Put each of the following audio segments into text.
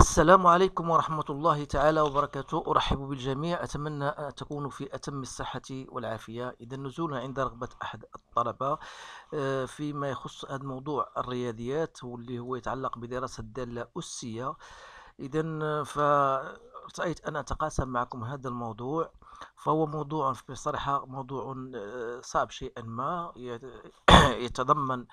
السلام عليكم ورحمة الله تعالى وبركاته. أرحب بالجميع، أتمنى أن تكونوا في أتم الصحة والعافية. إذا نزولنا عند رغبة أحد الطلبة فيما يخص هذا الموضوع الرياضيات واللي هو يتعلق بدراسة الدالة الأسية. إذا فرأيت أن أتقاسم معكم هذا الموضوع، فهو موضوع بصراحة موضوع صعب شيئا ما، يتضمن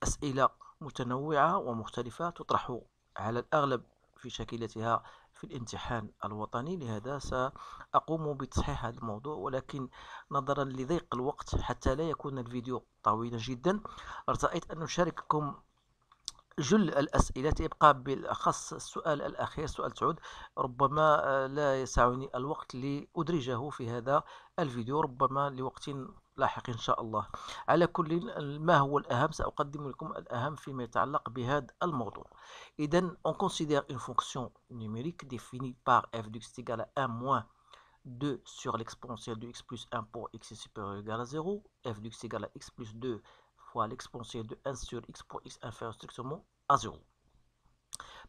أسئلة متنوعة ومختلفة تطرح على الأغلب في شاكلتها في الامتحان الوطني. لهذا سأقوم بتصحيح هذا الموضوع، ولكن نظرا لضيق الوقت حتى لا يكون الفيديو طويلا جدا، ارتأيت أن نشارككم جل الأسئلة، يبقى بالأخص السؤال الأخير، سؤال تعود ربما لا يسعني الوقت لأدرجه في هذا الفيديو، ربما لوقت لاحق إن شاء الله. على كل، ما هو الأهم؟ سأقدم لكم الأهم فيما يتعلق بهذا الموضوع. إذا on considère une fonction numérique définie par f de x égale à 1 moins 2 sur l'exponentielle de x plus 1 pour x supérieur ou égal à 0, f de x égale à x plus 2 fois l'exponentielle de 1 sur x pour x inférieur strictement à 0.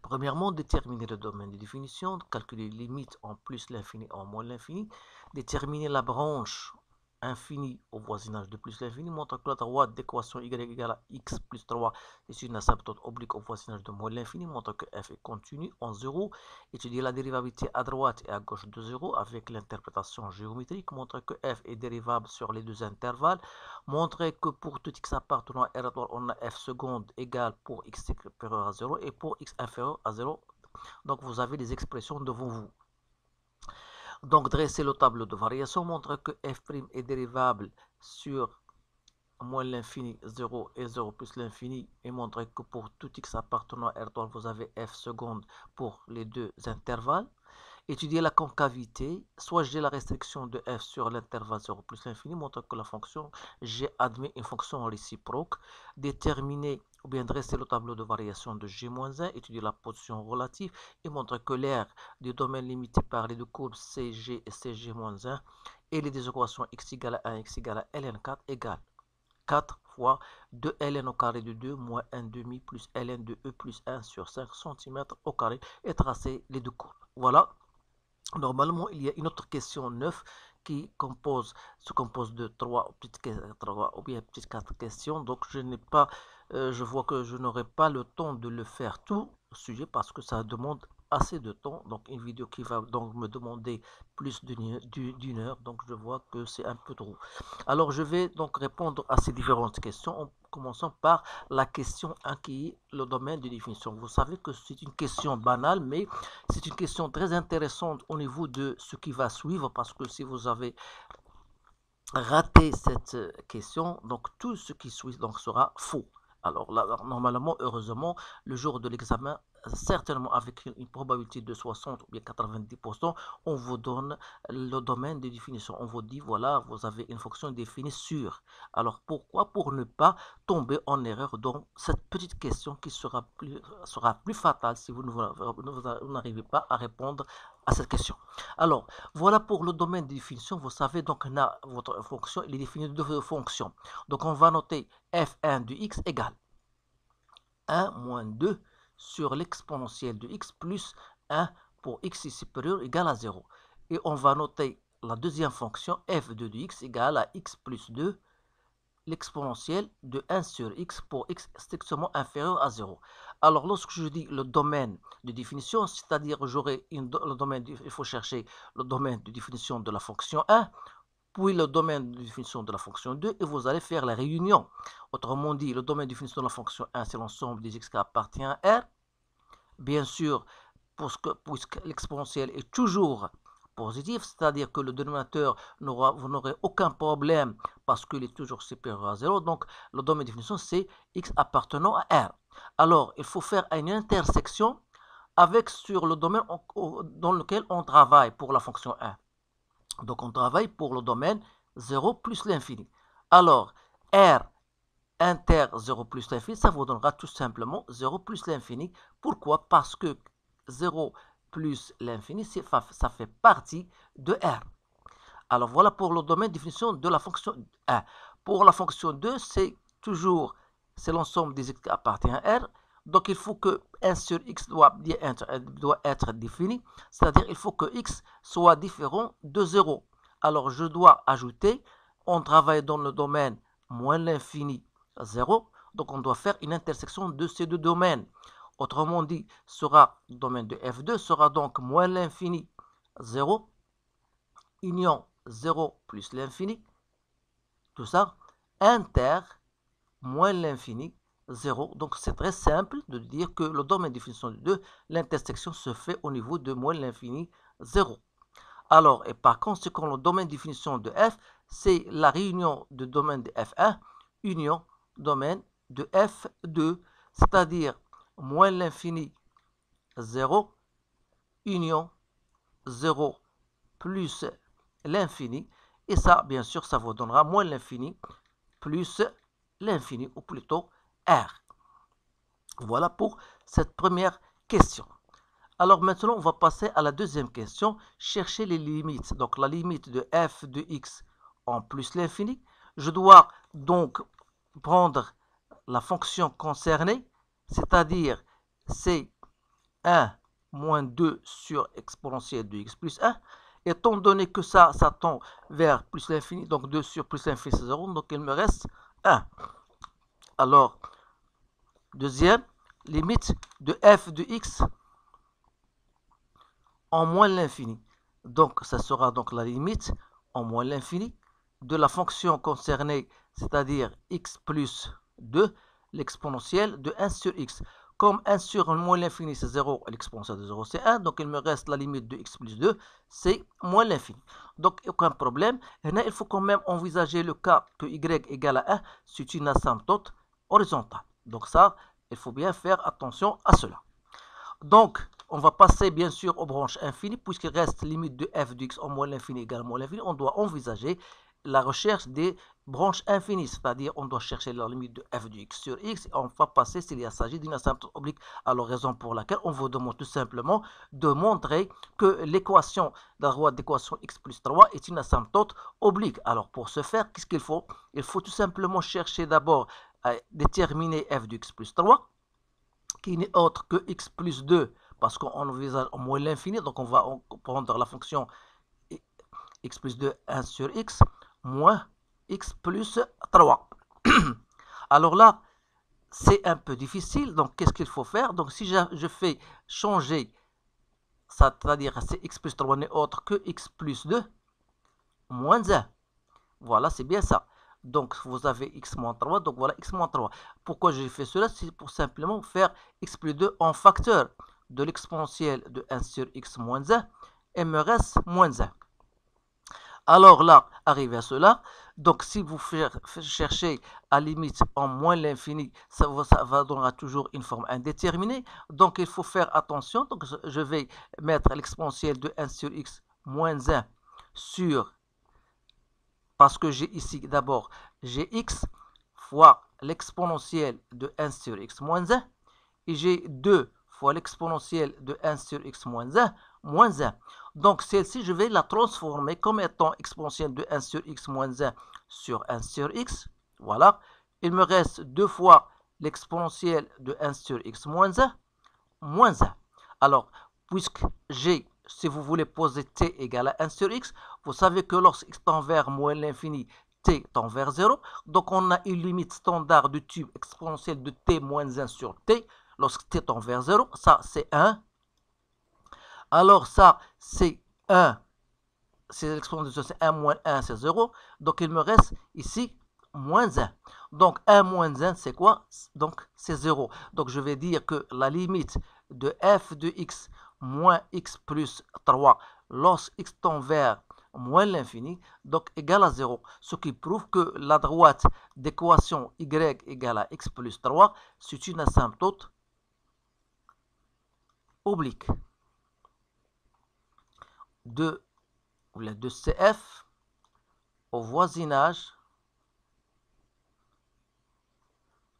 Premièrement, déterminer le domaine de définition, calculer les limites en plus l'infini en moins l'infini, déterminer la branche infinie au voisinage de plus l'infini, montre que la droite d'équation y égale à x plus 3 est une asymptote oblique au voisinage de moins l'infini, montre que f est continu en 0, étudier la dérivabilité à droite et à gauche de 0 avec l'interprétation géométrique, montre que f est dérivable sur les deux intervalles, montrer que pour tout x appartenant à R, on a f seconde égale pour x supérieur à 0 et pour x inférieur à 0. Donc vous avez les expressions devant vous. Donc dresser le tableau de variation montre que f' est dérivable sur moins l'infini 0 et 0 plus l'infini, et montrer que pour tout x appartenant à R, vous avez f seconde pour les deux intervalles. Étudier la concavité, soit G la restriction de f sur l'intervalle 0 plus l'infini, montre que la fonction G admet une fonction réciproque. Déterminer ou bien dresser le tableau de variation de G-1, étudier la position relative et montre que l'aire du domaine limité par les deux courbes CG et CG-1 et les deux équations x égale à 1, x égale à ln4 égale 4 fois 2 ln au carré de 2 moins 1 demi plus ln de e plus 1 sur 5 cm au carré et tracer les deux courbes. Voilà. Normalement, il y a une autre question 9 qui se compose de 3 ou bien petites 4 questions. Donc, je vois que je n'aurai pas le temps de le faire tout le sujet parce que ça demande assez de temps. Donc, une vidéo qui va donc me demander plus d'une heure. Donc, je vois que c'est un peu trop. Alors, je vais donc répondre à ces différentes questions en commençant par la question 1 qui est le domaine de définition. Vous savez que c'est une question banale, mais c'est une question très intéressante au niveau de ce qui va suivre, parce que si vous avez raté cette question, donc tout ce qui suit donc sera faux. Alors là, normalement, heureusement, le jour de l'examen, certainement avec une probabilité de 60 ou bien 90%, on vous donne le domaine de définition. On vous dit, voilà, vous avez une fonction définie sur. Alors pourquoi? Pour ne pas tomber en erreur dans cette petite question qui sera plus fatale si vous n'arrivez pas à répondre à cette question. Alors, voilà pour le domaine de définition. Vous savez, donc, on a votre fonction, il est défini de deux fonctions. Donc, on va noter f1 de x égale 1 moins 2 sur l'exponentielle de x plus 1 pour x est supérieur égal à 0. Et on va noter la deuxième fonction f2 de x égale à x plus 2 l'exponentielle de 1 sur x pour x strictement inférieur à 0. Alors, lorsque je dis le domaine de définition, c'est-à-dire j'aurai le domaine, il faut chercher le domaine de définition de la fonction 1, puis le domaine de définition de la fonction 2, et vous allez faire la réunion. Autrement dit, le domaine de définition de la fonction 1, c'est l'ensemble des x qui appartient à R. Bien sûr, puisque l'exponentielle est toujours positif, c'est-à-dire que le dénominateur, vous n'aurez aucun problème parce qu'il est toujours supérieur à 0. Donc, le domaine de définition, c'est x appartenant à R. Alors, il faut faire une intersection sur le domaine dans lequel on travaille pour la fonction 1. Donc, on travaille pour le domaine 0 plus l'infini. Alors, R inter 0 plus l'infini, ça vous donnera tout simplement 0 plus l'infini. Pourquoi? Parce que 0 plus l'infini, ça fait partie de R. Alors voilà pour le domaine de définition de la fonction 1. Pour la fonction 2, c'est l'ensemble des x qui appartient à R. Donc il faut que 1 sur x doit être défini, c'est-à-dire il faut que x soit différent de 0. Alors je dois ajouter, on travaille dans le domaine moins l'infini 0, donc on doit faire une intersection de ces deux domaines. Autrement dit, le domaine de f2 sera donc moins l'infini 0, union 0 plus l'infini, tout ça, inter moins l'infini 0. Donc c'est très simple de dire que le domaine de définition de 2, l'intersection se fait au niveau de moins l'infini 0. Alors, et par conséquent, le domaine de définition de f, c'est la réunion de domaine de f1, union domaine de f2, c'est-à-dire moins l'infini 0, union 0 plus l'infini, et ça, bien sûr, ça vous donnera moins l'infini plus l'infini, ou plutôt R. Voilà pour cette première question. Alors maintenant, on va passer à la deuxième question, chercher les limites. Donc la limite de f de x en plus l'infini. Je dois donc prendre la fonction concernée, c'est-à-dire c'est 1 moins 2 sur exponentielle de x plus 1. Étant donné que ça tend vers plus l'infini, donc 2 sur plus l'infini c'est 0, donc il me reste 1. Alors, deuxième, limite de f de x en moins l'infini. Donc, ça sera donc la limite en moins l'infini de la fonction concernée, c'est-à-dire x plus 2, l'exponentielle de 1 sur x. Comme 1 sur moins l'infini, c'est 0, et l'exponentielle de 0, c'est 1. Donc, il me reste la limite de x plus 2, c'est moins l'infini. Donc, aucun problème. Et là, il faut quand même envisager le cas que y égale à 1, c'est une asymptote horizontale. Donc, ça, il faut bien faire attention à cela. Donc, on va passer bien sûr aux branches infinies, puisqu'il reste limite de f de x en moins l'infini égale moins l'infini. On doit envisager la recherche des branches infinies, c'est-à-dire on doit chercher la limite de f de x sur x, et on va passer s'il s'agit d'une asymptote oblique. Alors, raison pour laquelle on vous demande tout simplement de montrer que l'équation de la droite d'équation x plus 3 est une asymptote oblique. Alors, pour ce faire, qu'est-ce qu'il faut? Il faut tout simplement chercher d'abord à déterminer f de x plus 3, qui n'est autre que x plus 2, parce qu'on envisage au moins l'infini, donc on va prendre la fonction x plus 2, 1 sur x, moins x plus 3. Alors là, c'est un peu difficile, donc qu'est-ce qu'il faut faire? Donc si je fais changer, c'est-à-dire c'est x plus 3 n'est autre que x plus 2, moins 1. Voilà, c'est bien ça. Donc, vous avez x moins 3, donc voilà x moins 3. Pourquoi j'ai fait cela? C'est pour simplement faire x plus 2 en facteur de l'exponentielle de 1 sur x moins 1, et me reste moins 1. Alors là, arrivé à cela, donc si vous cherchez à limite en moins l'infini, ça va donner toujours une forme indéterminée. Donc, il faut faire attention. Donc, je vais mettre l'exponentielle de 1 sur x moins 1 sur, parce que j'ai ici d'abord, j'ai x fois l'exponentielle de 1 sur x moins 1, et j'ai 2 fois l'exponentielle de 1 sur x moins 1, moins 1. Donc celle-ci, je vais la transformer comme étant exponentielle de 1 sur x moins 1 sur 1 sur x. Voilà. Il me reste 2 fois l'exponentielle de 1 sur x moins 1, moins 1. Alors, puisque j'ai, si vous voulez poser t égale à 1 sur x, vous savez que lorsque x tend vers moins l'infini, t tend vers 0. Donc, on a une limite standard du tube exponentielle de t moins 1 sur t. Lorsque t tend vers 0, ça c'est 1. Alors ça c'est 1. C'est l'exponentielle, c'est 1 moins 1, c'est 0. Donc, il me reste ici moins 1. Donc, 1 moins 1, c'est quoi? Donc, c'est 0. Donc, je vais dire que la limite de f de x moins x plus 3 lorsque x tend vers moins l'infini, donc égale à 0. Ce qui prouve que la droite d'équation y égale à x plus 3, c'est une asymptote oblique de CF au voisinage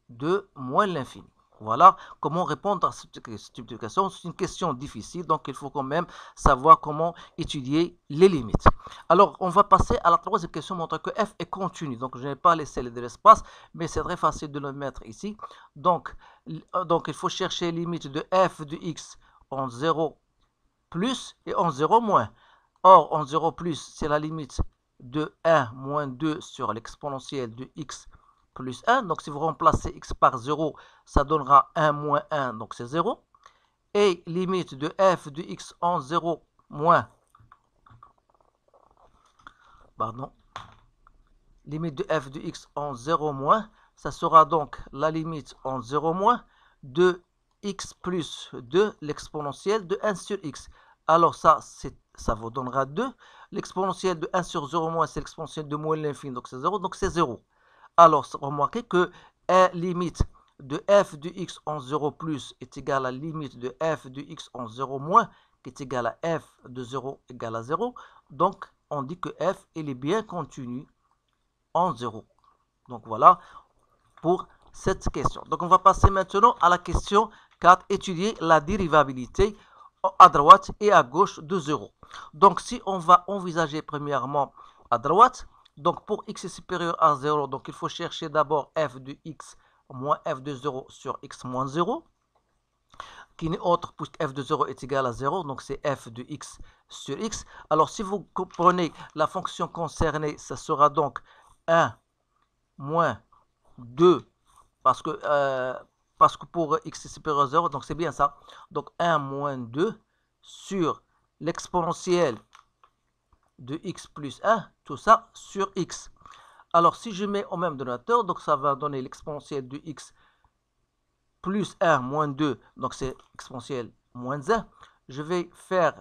de moins l'infini. Voilà comment répondre à ce type de question. C'est une question difficile, donc il faut quand même savoir comment étudier les limites. Alors, on va passer à la troisième question, montrant que f est continu. Donc, je n'ai pas laissé de l'espace, mais c'est très facile de le mettre ici. Donc, il faut chercher les limites de f de x en 0 plus et en 0 moins. Or, en 0 plus, c'est la limite de 1 moins 2 sur l'exponentielle de x plus 1. Donc, si vous remplacez x par 0, ça donnera 1 moins 1, donc c'est 0. Et limite de f de x en 0 moins, pardon, limite de f de x en 0 moins, ça sera donc la limite en 0 moins de x plus 2, l'exponentielle de 1 sur x. Alors ça vous donnera 2. L'exponentielle de 1 sur 0 moins, c'est l'exponentielle de moins l'infini, donc c'est 0, donc c'est 0. Alors, remarquez que limite de f de x en 0 plus est égal à limite de f de x en 0 moins, qui est égal à f de 0 égale à 0. Donc, on dit que f, il est bien continu en 0. Donc, voilà pour cette question. Donc, on va passer maintenant à la question 4, étudier la dérivabilité à droite et à gauche de 0. Donc, si on va envisager premièrement à droite, donc pour x est supérieur à 0, donc il faut chercher d'abord f de x moins f de 0 sur x moins 0, qui n'est autre puisque f de 0 est égal à 0, donc c'est f de x sur x. Alors si vous comprenez la fonction concernée, ça sera donc 1 moins 2, parce que pour x est supérieur à 0, donc c'est bien ça. Donc 1 moins 2 sur l'exponentielle de x plus 1, tout ça sur x. Alors, si je mets au même dénominateur, donc ça va donner l'exponentielle de x plus 1 moins 2, donc c'est exponentielle moins 1. Je vais faire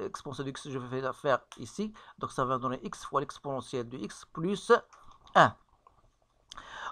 exponentielle de x, je vais la faire ici, donc ça va donner x fois l'exponentielle de x plus 1.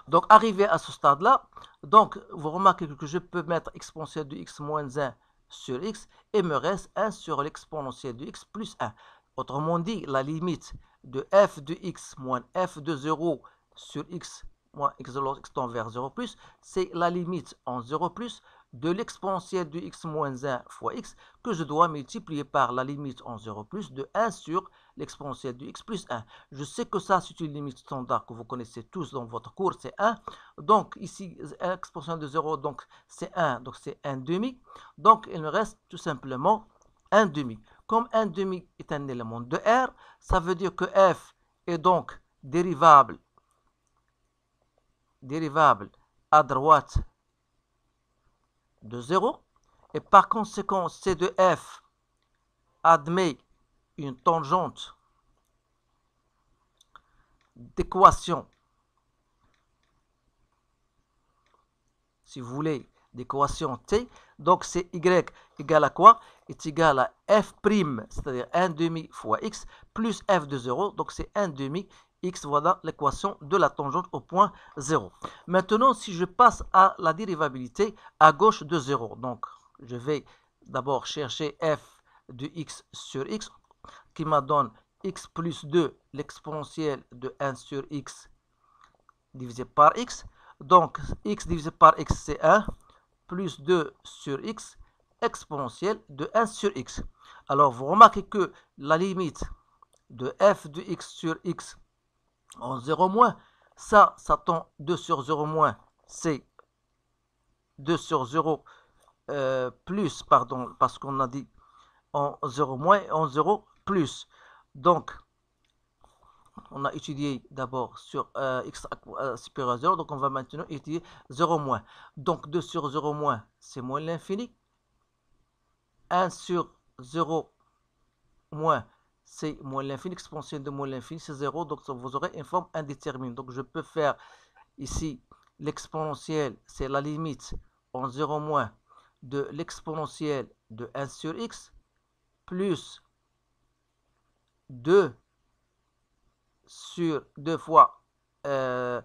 Donc, arrivé à ce stade-là, donc vous remarquez que je peux mettre exponentielle de x moins 1 sur x et me reste 1 sur l'exponentielle de x plus 1. Autrement dit, la limite de f de x moins f de 0 sur x moins x de l'autre x tend vers 0 plus, c'est la limite en 0 plus de l'exponentielle de x moins 1 fois x que je dois multiplier par la limite en 0 plus de 1 sur l'exponentielle de x plus 1. Je sais que ça, c'est une limite standard que vous connaissez tous dans votre cours, c'est 1. Donc, ici, exponentielle de 0, donc c'est 1, donc c'est 1 demi. Donc, il me reste tout simplement 1 demi. Comme 1 demi est un élément de R, ça veut dire que f est donc dérivable à droite de 0. Et par conséquent, C de f admet une tangente d'équation, si vous voulez, d'équation t. Donc, c'est y égale à quoi? Est égal à f', c'est-à-dire 1 demi fois x, plus f de 0. Donc, c'est 1 demi x. Voilà l'équation de la tangente au point 0. Maintenant, si je passe à la dérivabilité à gauche de 0, donc je vais d'abord chercher f de x sur x, qui me donne x plus 2, l'exponentielle de 1 sur x divisé par x. Donc, x divisé par x, c'est 1, plus 2 sur x, exponentielle de 1 sur x. Alors, vous remarquez que la limite de f de x sur x en 0 moins, ça tend 2 sur 0 moins, c'est 2 sur 0 plus, pardon, parce qu'on a dit en 0 moins et en 0 plus. Donc, on a étudié d'abord sur x supérieur à 0, donc on va maintenant étudier 0 moins. Donc 2 sur 0 moins, c'est moins l'infini. 1 sur 0 moins, c'est moins l'infini. Exponentielle de moins l'infini, c'est 0, donc vous aurez une forme indéterminée. Donc je peux faire ici l'exponentielle, c'est la limite en 0 moins de l'exponentielle de 1 sur x plus 2 sur 2 fois 1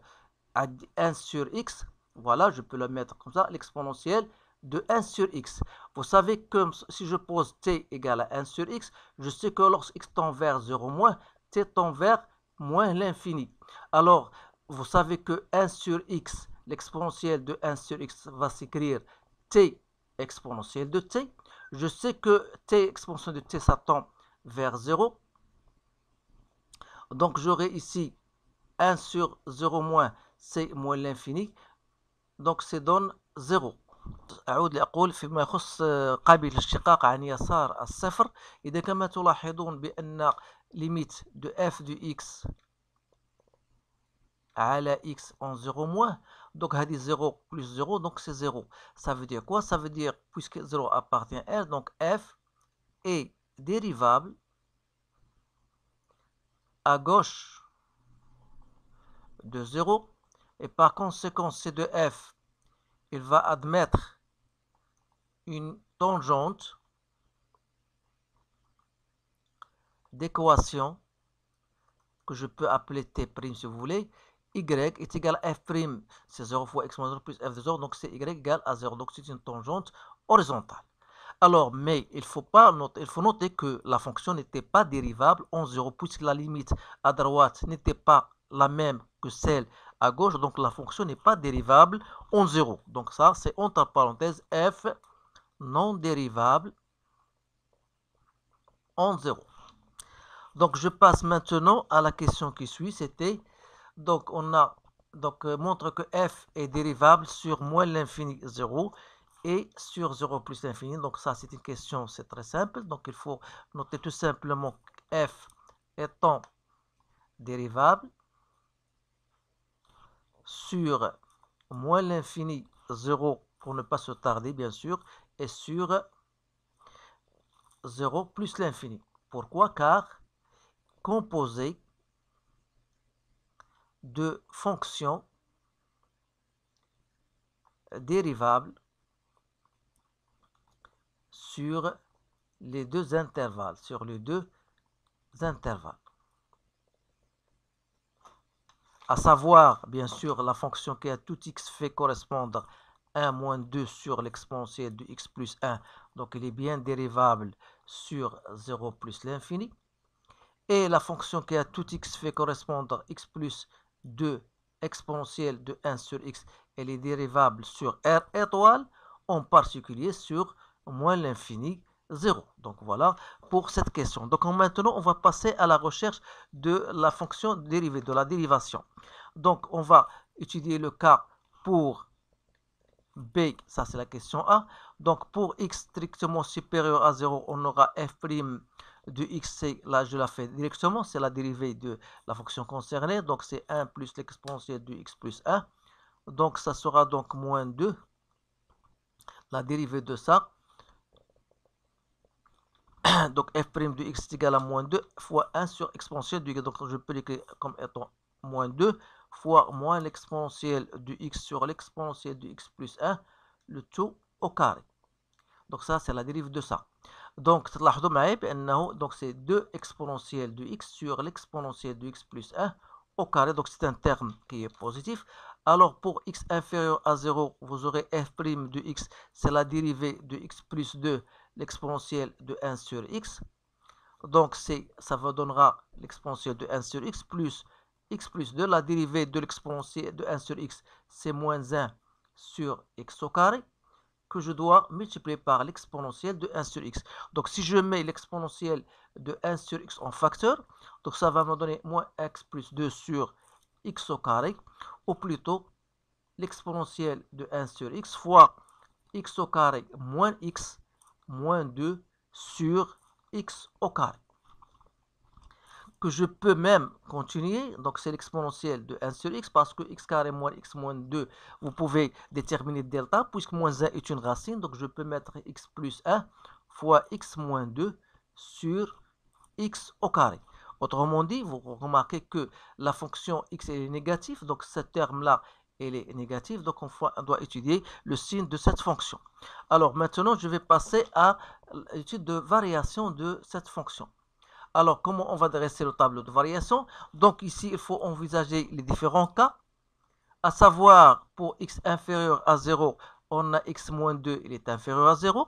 sur x. Voilà, je peux le mettre comme ça, l'exponentielle de 1 sur x. Vous savez que si je pose t égale à 1 sur x, je sais que lorsque x tend vers 0 moins, t tend vers moins l'infini. Alors, vous savez que 1 sur x, l'exponentielle de 1 sur x va s'écrire t exponentielle de t. Je sais que t exponentielle de t, ça tend vers 0. Donc j'aurai ici 1 sur 0 moins c moins l'infini. donc donne 0. أعود لأقول فيما يخص قابل الاشتقاق عن يسار الصفر. إذا كما تلاحظون بأن ليميت دو f دو x على x en 0 moins, donc هذه 0 plus 0, donc c'est 0. Ça veut dire quoi? Ça veut dire, puisque 0 appartient à R, donc f est dérivable à gauche de 0, et par conséquent c de f, il va admettre une tangente d'équation que je peux appeler t' si vous voulez. Y est égal à f', c'est 0 fois x moins 0 plus f de 0, donc c'est y égale à 0, donc c'est une tangente horizontale. Alors, mais il faut noter que la fonction n'était pas dérivable en 0, puisque la limite à droite n'était pas la même que celle à gauche, donc la fonction n'est pas dérivable en 0. Donc ça, c'est entre parenthèses f non dérivable en 0. Donc je passe maintenant à la question qui suit, c'était, donc on a, montre que f est dérivable sur moins l'infini 0 et sur 0 plus l'infini. Donc ça c'est une question, c'est très simple, donc il faut noter tout simplement f étant dérivable sur moins l'infini 0 pour ne pas se tarder bien sûr, et sur 0 plus l'infini. Pourquoi? Car composé de fonctions dérivables sur les deux intervalles, à savoir bien sûr la fonction qui à tout x fait correspondre 1 moins 2 sur l'exponentielle de x plus 1, donc il est bien dérivable sur 0 plus l'infini, et la fonction qui à tout x fait correspondre x plus 2 exponentielle de 1 sur x, elle est dérivable sur R étoile, en particulier sur moins l'infini 0. Donc voilà pour cette question. Donc maintenant, on va passer à la recherche de la fonction dérivée, de la dérivation. Donc on va étudier le cas pour B, ça c'est la question A. Donc pour x strictement supérieur à 0, on aura f' de x, là je la fais directement, c'est la dérivée de la fonction concernée, donc c'est 1 plus l'exponentielle de x plus 1, donc ça sera donc moins 2, la dérivée de ça, donc f' de x est égal à moins 2 fois 1 sur exponentielle de x, donc je peux l'écrire comme étant moins 2 fois moins l'exponentielle de x sur l'exponentielle de x plus 1, le tout au carré. Donc ça c'est la dérivée de ça. Donc تلاحظوا معي بأنه donc c'est 2 exponentielle de x sur l'exponentielle de x plus 1 au carré, donc c'est un terme qui est positif. Alors pour x inférieur à 0, vous aurez f' de x, c'est la dérivée de x plus 2, l'exponentielle de 1 sur x. Donc ça vous donnera l'exponentielle de 1 sur x plus 2, la dérivée de l'exponentielle de 1 sur x, c'est moins 1 sur x au carré, que je dois multiplier par l'exponentielle de 1 sur x. Donc si je mets l'exponentielle de 1 sur x en facteur, donc ça va me donner moins x plus 2 sur x au carré, ou plutôt l'exponentielle de 1 sur x fois x au carré moins x moins 2 sur x au carré. Que je peux même continuer, donc c'est l'exponentielle de 1 sur x, parce que x carré moins x moins 2, vous pouvez déterminer delta, puisque moins 1 est une racine, donc je peux mettre x plus 1 fois x moins 2 sur x au carré. Autrement dit, vous remarquez que la fonction x est négative, donc ce terme-là, elle est négative, donc on doit étudier le signe de cette fonction. Alors maintenant, je vais passer à l'étude de variation de cette fonction. Alors, comment on va dresser le tableau de variation? Donc ici, il faut envisager les différents cas, à savoir pour x inférieur à 0, on a x moins 2, il est inférieur à 0.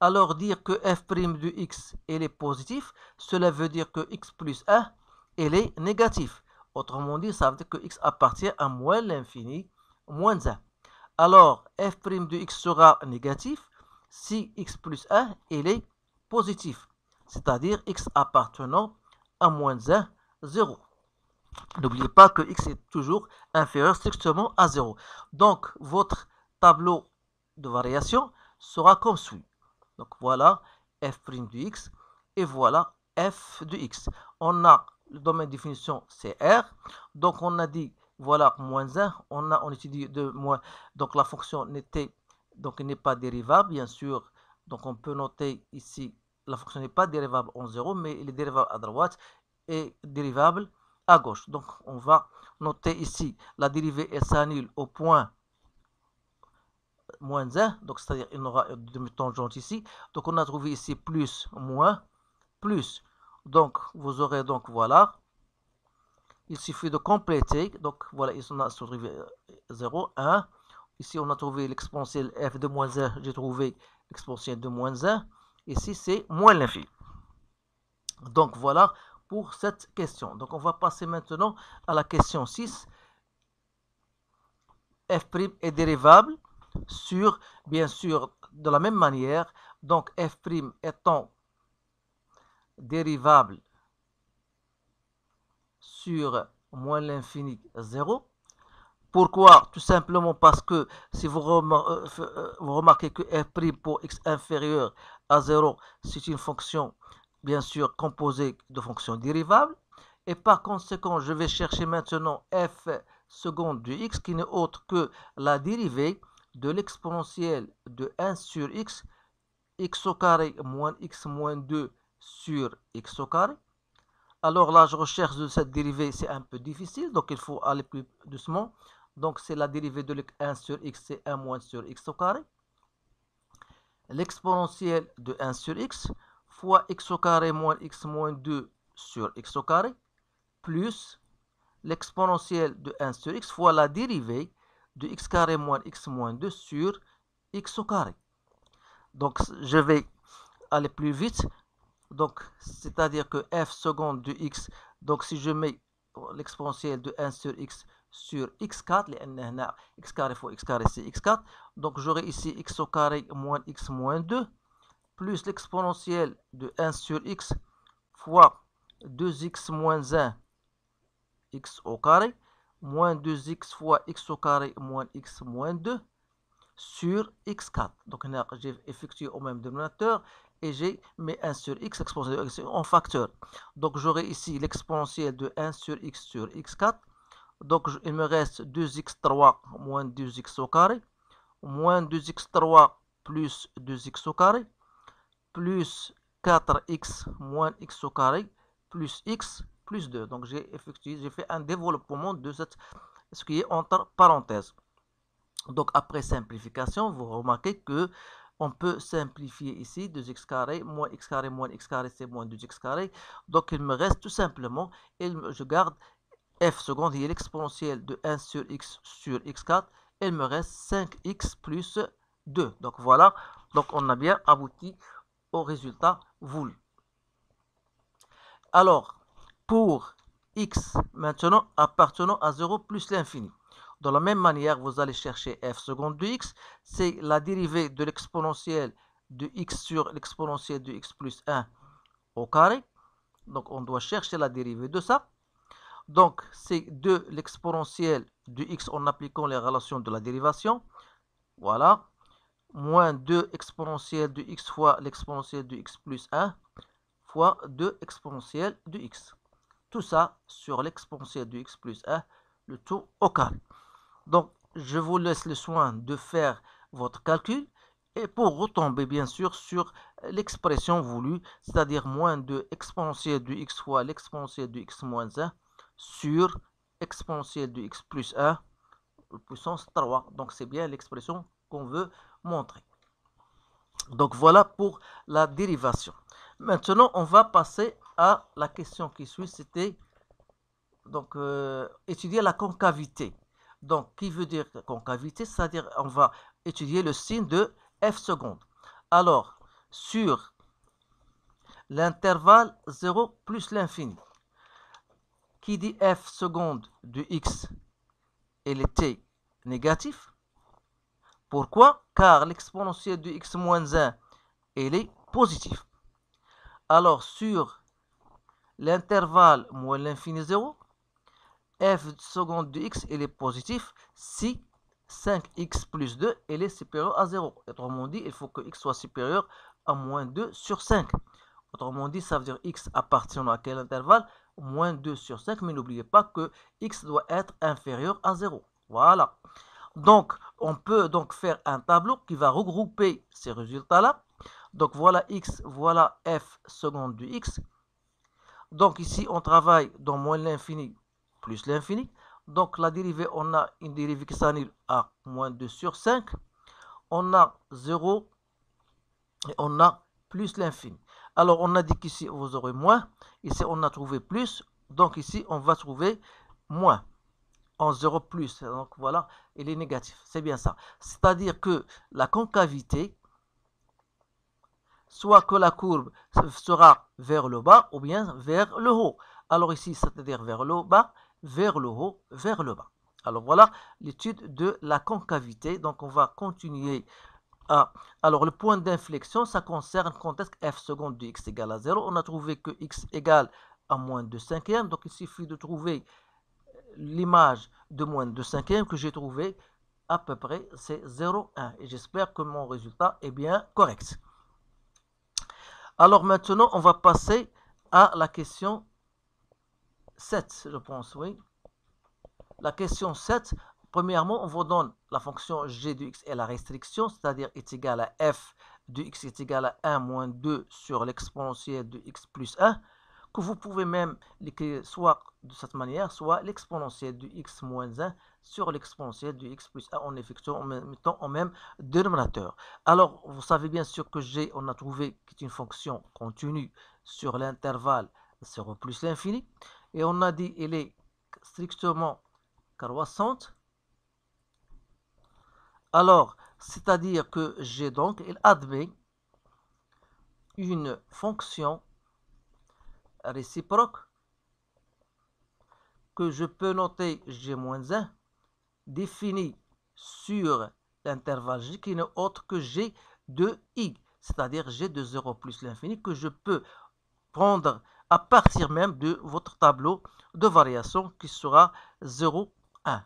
Alors dire que f' de x, il est positif, cela veut dire que x plus 1, il est négatif. Autrement dit, ça veut dire que x appartient à moins l'infini, moins 1. Alors, f' de x sera négatif si x plus 1 il est positif, c'est-à-dire x appartenant à moins 1, 0. N'oubliez pas que x est toujours inférieur strictement à 0. Donc, votre tableau de variation sera comme suit. Donc, voilà f' de x et voilà f de x. On a le domaine de définition, c'est R. Donc, on a dit, voilà, moins 1. On étudie de moins. Donc, la fonction n'est pas dérivable, bien sûr. Donc, on peut noter ici, la fonction n'est pas dérivable en 0, mais il est dérivable à droite et dérivable à gauche. Donc, on va noter ici la dérivée est s'annule au point moins 1. Donc, c'est-à-dire il y aura une demi-tangente ici. Donc, on a trouvé ici plus, moins, plus. Donc, vous aurez donc, voilà. Il suffit de compléter. Donc, voilà, ici on a trouvé 0, 1. Ici, on a trouvé l'exponentielle f de moins 1. J'ai trouvé l'exponentielle de moins 1. Ici, c'est moins l'infini. Donc, voilà pour cette question. Donc, on va passer maintenant à la question 6. F' est dérivable sur, bien sûr, de la même manière. Donc, f' étant dérivable sur moins l'infini 0. Pourquoi? Tout simplement parce que si vous remarquez que f' pour x inférieur à 0, c'est une fonction, bien sûr, composée de fonctions dérivables. Et par conséquent, je vais chercher maintenant f seconde de x qui n'est autre que la dérivée de l'exponentielle de 1 sur x, x au carré moins x moins 2 sur x au carré. Alors la recherche de cette dérivée, c'est un peu difficile, donc il faut aller plus doucement. Donc c'est la dérivée de 1 sur x, c'est 1 moins sur x au carré. L'exponentielle de 1 sur x fois x au carré moins x moins 2 sur x au carré, plus l'exponentielle de 1 sur x fois la dérivée de x carré moins x moins 2 sur x au carré. Donc je vais aller plus vite. Donc, c'est-à-dire que f seconde de x, donc si je mets l'exponentielle de 1 sur x sur x4, x carré fois x carré c'est x4, donc j'aurai ici x au carré moins x moins 2, plus l'exponentielle de 1 sur x fois 2x moins 1 x au carré, moins 2x fois x au carré moins x moins 2, sur x4. Donc, j'ai effectué au même dénominateur et j'ai mis 1 sur x, l'exponentielle de x en facteur. Donc, j'aurai ici l'exponentielle de 1 sur x4. Donc, il me reste 2x3 moins 2x au carré, moins 2x3 plus 2x au carré, plus 4x moins x au carré, plus x plus 2. Donc, j'ai fait un développement de ce qui est entre parenthèses. Donc, après simplification, vous remarquez que on peut simplifier ici 2x carré, moins x carré, c'est moins 2x carré. Donc, il me reste tout simplement, je garde f seconde, qui est l'exponentielle de 1 sur x4. Il me reste 5x plus 2. Donc, voilà. Donc, on a bien abouti au résultat voulu. Alors, pour x maintenant appartenant à 0 plus l'infini. De la même manière, vous allez chercher f seconde de x, c'est la dérivée de l'exponentielle de x sur l'exponentielle de x plus 1 au carré. Donc, on doit chercher la dérivée de ça. Donc, c'est de l'exponentielle de x en appliquant les relations de la dérivation. Voilà. Moins 2 exponentielle de x fois l'exponentielle de x plus 1 fois 2 exponentielle de x. Tout ça sur l'exponentielle de x plus 1, le tout au carré. Donc, je vous laisse le soin de faire votre calcul et pour retomber bien sûr sur l'expression voulue, c'est-à-dire moins de exponentielle de x fois l'exponentielle de x moins 1 sur exponentielle de x plus 1 puissance 3. Donc, c'est bien l'expression qu'on veut montrer. Donc, voilà pour la dérivation. Maintenant, on va passer à la question qui suit, c'était donc étudier la concavité. Donc, qui veut dire concavité? C'est-à-dire, on va étudier le signe de f seconde. Alors, sur l'intervalle 0 plus l'infini, qui dit f seconde de x, elle était négatif. Pourquoi? Car l'exponentielle de x moins 1, elle est positive. Alors, sur l'intervalle moins l'infini 0, f seconde de x, elle est positive si 5x plus 2, elle est supérieure à 0. Autrement dit, il faut que x soit supérieur à moins 2 sur 5. Autrement dit, ça veut dire x appartient à quel intervalle? Moins 2 sur 5, mais n'oubliez pas que x doit être inférieur à 0. Voilà. Donc, on peut donc faire un tableau qui va regrouper ces résultats-là. Donc, voilà x, voilà f seconde de x. Donc, ici, on travaille dans moins l'infini plus l'infini. Donc, la dérivée, on a une dérivée qui s'annule à moins 2 sur 5. On a 0 et on a plus l'infini. Alors, on a dit qu'ici, vous aurez moins. Ici, on a trouvé plus. Donc, ici, on va trouver moins. En 0 plus. Donc, voilà, il est négatif. C'est bien ça. C'est-à-dire que la concavité, soit que la courbe sera vers le bas ou bien vers le haut. Alors ici, c'est-à-dire vers le bas, vers le haut, vers le bas. Alors voilà l'étude de la concavité. Donc on va continuer à... Alors le point d'inflexion, ça concerne quand est-ce que f seconde de x égale à 0. On a trouvé que x égale à moins 2 cinquièmes. Donc il suffit de trouver l'image de moins 2 cinquièmes que j'ai trouvé à peu près, c'est 0,1. Et j'espère que mon résultat est bien correct. Alors maintenant, on va passer à la question 7, je pense, oui. La question 7, premièrement, on vous donne la fonction g de x et la restriction, c'est-à-dire est égal à f de x est égal à 1 moins 2 sur l'exponentielle de x plus 1, que vous pouvez même l'écrire soit de cette manière, soit l'exponentielle de x moins 1 sur l'exponentielle de x plus 1 en effectuant, en mettant en même dénominateur. Alors, vous savez bien sûr que g, on a trouvé que c'est une fonction continue sur l'intervalle 0 plus l'infini. Et on a dit qu'elle est strictement croissante. Alors, c'est-à-dire que g, donc, il admet une fonction réciproque que je peux noter g-1 définie sur l'intervalle g qui n'est autre que g de i, c'est-à-dire g de 0 plus l'infini que je peux prendre à partir même de votre tableau de variation qui sera 0, 1.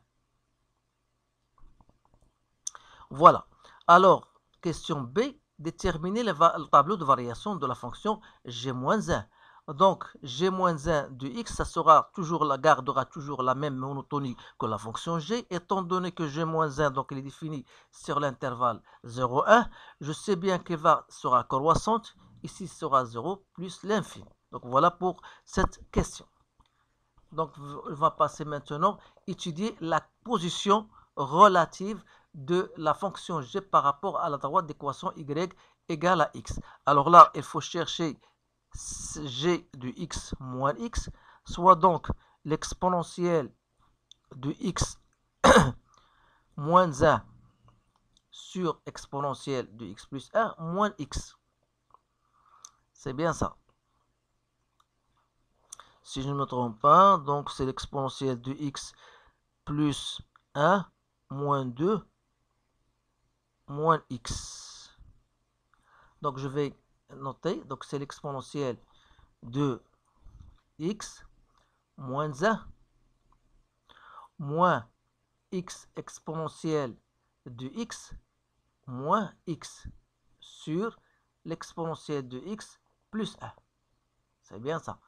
Voilà. Alors, question B, déterminer le tableau de variation de la fonction g-1. Donc, g-1 de x, ça sera toujours, gardera toujours la même monotonie que la fonction g, étant donné que g-1, donc il est défini sur l'intervalle 0, 1, je sais bien qu'elle sera croissante, ici sera 0 plus l'infini. Donc, voilà pour cette question. Donc, on va passer maintenant étudier la position relative de la fonction g par rapport à la droite d'équation y égale à x. Alors là, il faut chercher g de x moins x, soit donc l'exponentielle de x moins 1 sur exponentielle de x plus 1 moins x. C'est bien ça. Si je ne me trompe pas, donc c'est l'exponentielle de x plus 1 moins 2 moins x. Donc je vais noter, donc c'est l'exponentielle de x moins 1 moins x exponentielle de x moins x sur l'exponentielle de x plus 1. C'est bien ça.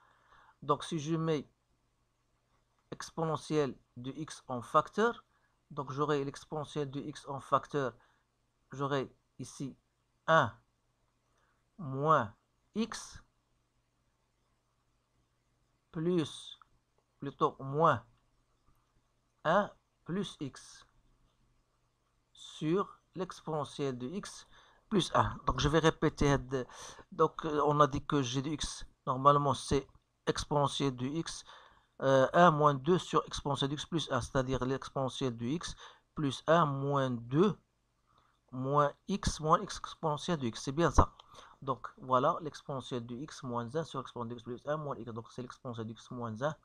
Donc si je mets exponentielle de x en facteur, donc j'aurai l'exponentielle de x en facteur, j'aurai ici 1 moins x plus, plutôt moins 1 plus x sur l'exponentielle de x plus 1. Donc je vais répéter. Donc on a dit que g de x, normalement c'est exponentielle de x 1 moins 2 sur exponentielle de x plus 1, c'est-à-dire l'exponentielle de x plus 1 moins 2 moins x exponentielle de x. C'est bien ça. Donc voilà l'exponentielle de x moins 1 sur exponentielle de x plus 1 moins x. Donc c'est l'exponentielle de x moins 1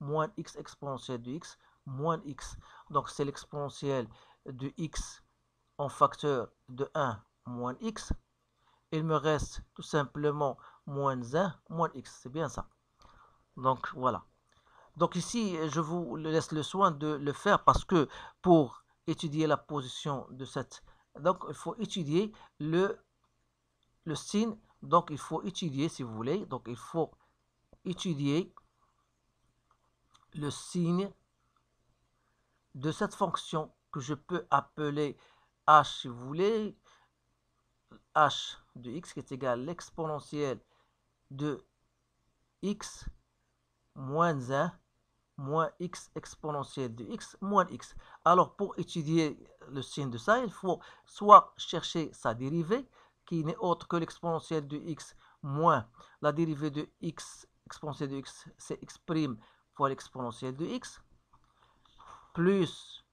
moins x exponentielle de x moins x. Donc c'est l'exponentielle de x en facteur de 1 moins x. Il me reste tout simplement moins 1 moins x. C'est bien ça. Donc voilà. Donc ici, je vous laisse le soin de le faire parce que pour étudier la position de cette... Donc il faut étudier le signe. Donc il faut étudier, si vous voulez, donc il faut étudier le signe de cette fonction que je peux appeler h, si vous voulez, h de x qui est égal à l'exponentielle de x moins 1 moins x exponentielle de x moins x. Alors, pour étudier le signe de ça, il faut soit chercher sa dérivée, qui n'est autre que l'exponentielle de x moins la dérivée de x exponentielle de x, c'est x' fois l'exponentielle de x, plus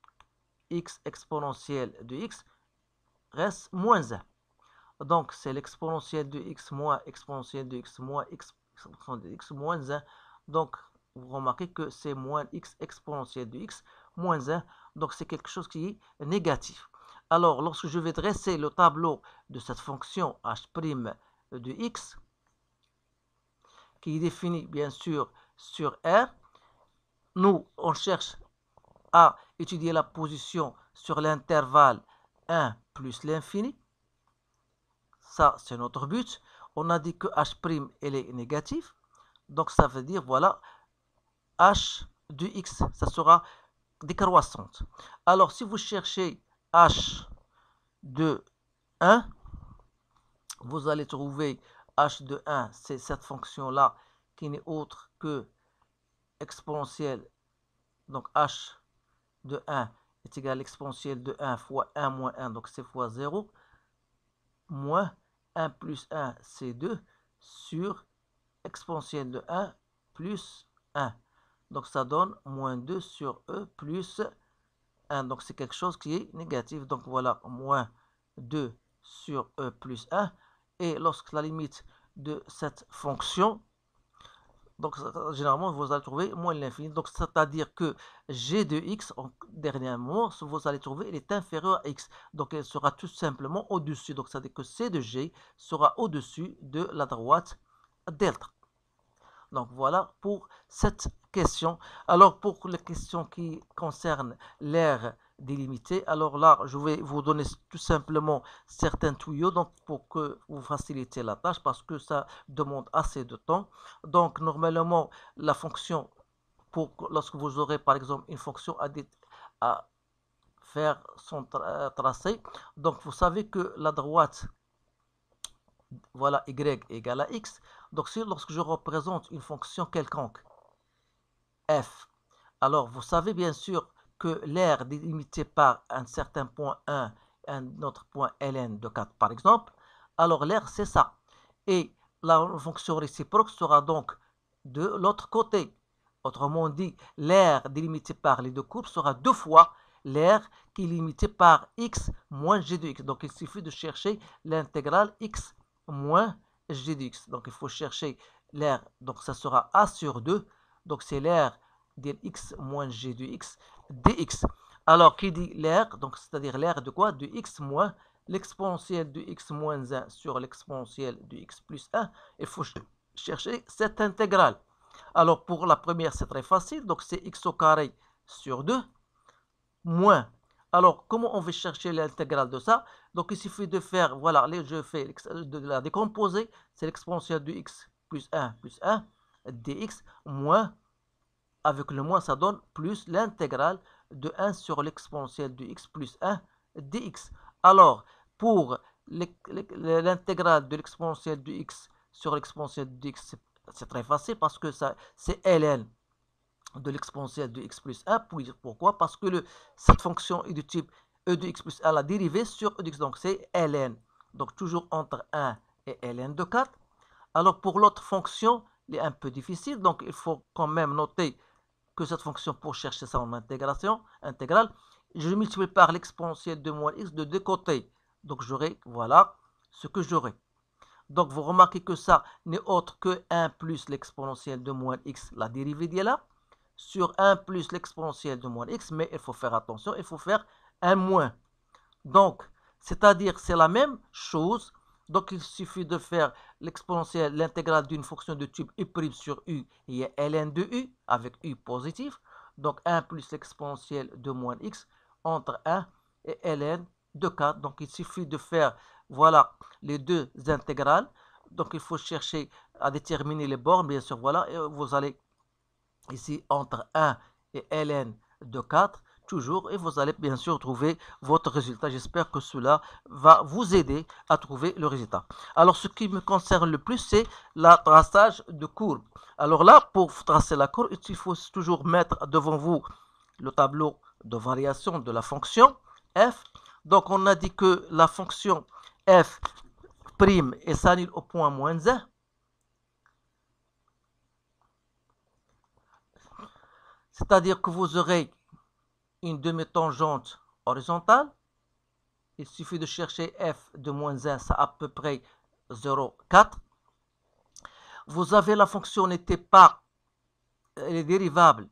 x exponentielle de x reste moins 1. Donc, c'est l'exponentielle de x moins exponentielle de x moins x exponentielle de x moins 1. Donc, vous remarquez que c'est moins x exponentielle de x moins 1. Donc, c'est quelque chose qui est négatif. Alors, lorsque je vais dresser le tableau de cette fonction h' de x, qui est définie bien sûr sur R, nous, on cherche à étudier la position sur l'intervalle 1 plus l'infini. Ça, c'est notre but. On a dit que h' elle est négative. Donc, ça veut dire, voilà, h de x, ça sera décroissante. Alors, si vous cherchez h de 1, vous allez trouver h de 1, c'est cette fonction-là qui n'est autre que exponentielle. Donc, h de 1 est égal à l'exponentielle de 1 fois 1 moins 1, donc c'est fois 0, moins 1 plus 1, c'est 2, sur exponentielle de 1 plus 1. Donc, ça donne moins 2 sur e plus 1. Donc, c'est quelque chose qui est négatif. Donc, voilà, moins 2 sur e plus 1. Et lorsque la limite de cette fonction, donc généralement, vous allez trouver moins l'infini. Donc, c'est-à-dire que g de x, en dernier mot, vous allez trouver, elle est inférieure à x. Donc, elle sera tout simplement au-dessus. Donc, c'est-à-dire que c de g sera au-dessus de la droite delta. Donc voilà pour cette question. Alors pour les questions qui concernent l'aire délimitée, alors là je vais vous donner tout simplement certains tuyaux donc pour que vous facilitez la tâche parce que ça demande assez de temps. Donc normalement la fonction, lorsque vous aurez par exemple une fonction à faire son tracé, donc vous savez que la droite, voilà, y égale à x. Donc, lorsque je représente une fonction quelconque, f, alors vous savez bien sûr que l'aire délimitée par un certain point 1 et un autre point ln de 4, par exemple, alors l'aire, c'est ça. Et la fonction réciproque sera donc de l'autre côté. Autrement dit, l'aire délimitée par les deux courbes sera deux fois l'aire qui est limitée par x moins g de x. Donc, il suffit de chercher l'intégrale x moins g de x. Donc, il faut chercher l'aire. Donc, ça sera a sur 2. Donc, c'est l'aire de x moins g de x dx. Alors, qui dit l'aire? Donc, c'est-à-dire l'aire de quoi? De x moins l'exponentielle de x moins 1 sur l'exponentielle de x plus 1. Il faut chercher cette intégrale. Alors, pour la première, c'est très facile. Donc, c'est x au carré sur 2 moins. Alors, comment on va chercher l'intégrale de ça? Donc, il suffit de faire, voilà, je fais de la décomposer. C'est l'exponentielle de x plus 1 dx moins, avec le moins, ça donne plus l'intégrale de 1 sur l'exponentielle de x plus 1 dx. Alors, pour l'intégrale de l'exponentielle de x sur l'exponentielle de x, c'est très facile parce que c'est ln de l'exponentielle de x plus 1. Pourquoi? Parce que cette fonction est du type e de x plus 1, la dérivée sur e de x, donc c'est ln. Donc toujours entre 1 et ln de 4. Alors pour l'autre fonction, il est un peu difficile, donc il faut quand même noter que cette fonction, pour chercher ça en intégrale, je multiplie par l'exponentielle de moins x de deux côtés. Donc j'aurai, voilà, ce que j'aurai. Donc vous remarquez que ça n'est autre que 1 plus l'exponentielle de moins x, la dérivée d'elle là, sur 1 plus l'exponentielle de moins x, mais il faut faire attention, il faut faire un moins. Donc, C'est-à-dire, c'est la même chose. Donc, il suffit de faire l'exponentielle, l'intégrale d'une fonction de type u' sur u, il y a ln de u avec u positif. Donc, 1 plus l'exponentielle de moins x entre 1 et ln de 4. Donc, il suffit de faire, voilà, les deux intégrales. Donc, il faut chercher à déterminer les bornes, bien sûr, voilà. Et vous allez ici entre 1 et ln de 4. Toujours, et vous allez bien sûr trouver votre résultat. J'espère que cela va vous aider à trouver le résultat. Alors, ce qui me concerne le plus, c'est le traçage de courbe. Alors là, pour tracer la courbe, il faut toujours mettre devant vous le tableau de variation de la fonction f. Donc, on a dit que la fonction f' est s'annule au point moins 1. C'est-à-dire que vous aurez une demi-tangente horizontale. Il suffit de chercher f de moins 1, c'est à peu près 0,4. Vous avez la fonction n'était pas, elle est dérivable.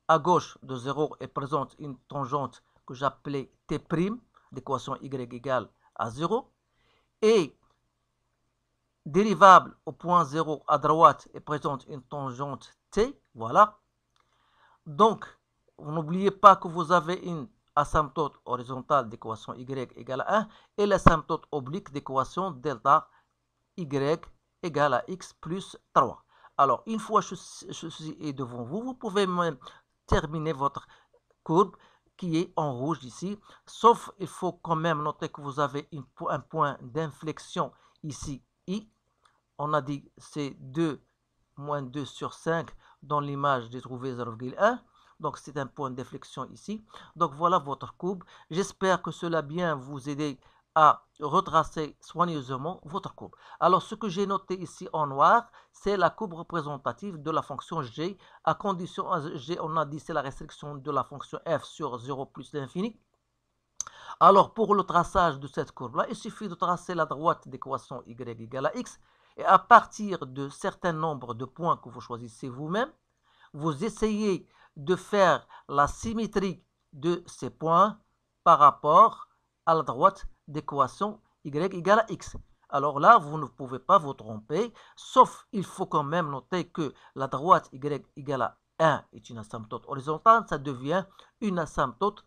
À gauche de 0 et présente une tangente que j'appelais t', d'équation y égale à 0. Et dérivable au point 0 à droite et présente une tangente t. Voilà. Donc, vous n'oubliez pas que vous avez une asymptote horizontale d'équation y égale à 1 et l'asymptote oblique d'équation delta y égale à x plus 3. Alors, une fois ceci est devant vous, vous pouvez même terminer votre courbe qui est en rouge ici. Sauf, il faut quand même noter que vous avez un point d'inflexion ici, i. On a dit c'est 2 moins 2 sur 5 dans l'image j'ai trouvé 0,1. Donc, c'est un point d'inflexion ici. Donc, voilà votre courbe. J'espère que cela bien vous aider à retracer soigneusement votre courbe. Alors, ce que j'ai noté ici en noir, c'est la courbe représentative de la fonction g. À condition, g, on a dit c'est la restriction de la fonction f sur 0 plus l'infini. Alors, pour le traçage de cette courbe-là, il suffit de tracer la droite d'équation y égale à x. Et à partir de certains nombres de points que vous choisissez vous-même, vous essayez de faire la symétrie de ces points par rapport à la droite d'équation y égale à x. Alors là, vous ne pouvez pas vous tromper, sauf il faut quand même noter que la droite y égale à 1 est une asymptote horizontale, ça devient une asymptote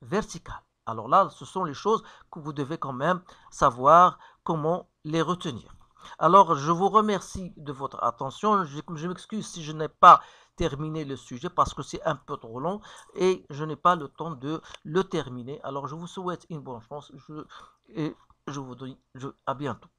verticale. Alors là, ce sont les choses que vous devez quand même savoir comment les retenir. Alors, je vous remercie de votre attention. Je m'excuse si je n'ai pas terminé le sujet parce que c'est un peu trop long et je n'ai pas le temps de le terminer. Alors, je vous souhaite une bonne chance et je vous dis à bientôt.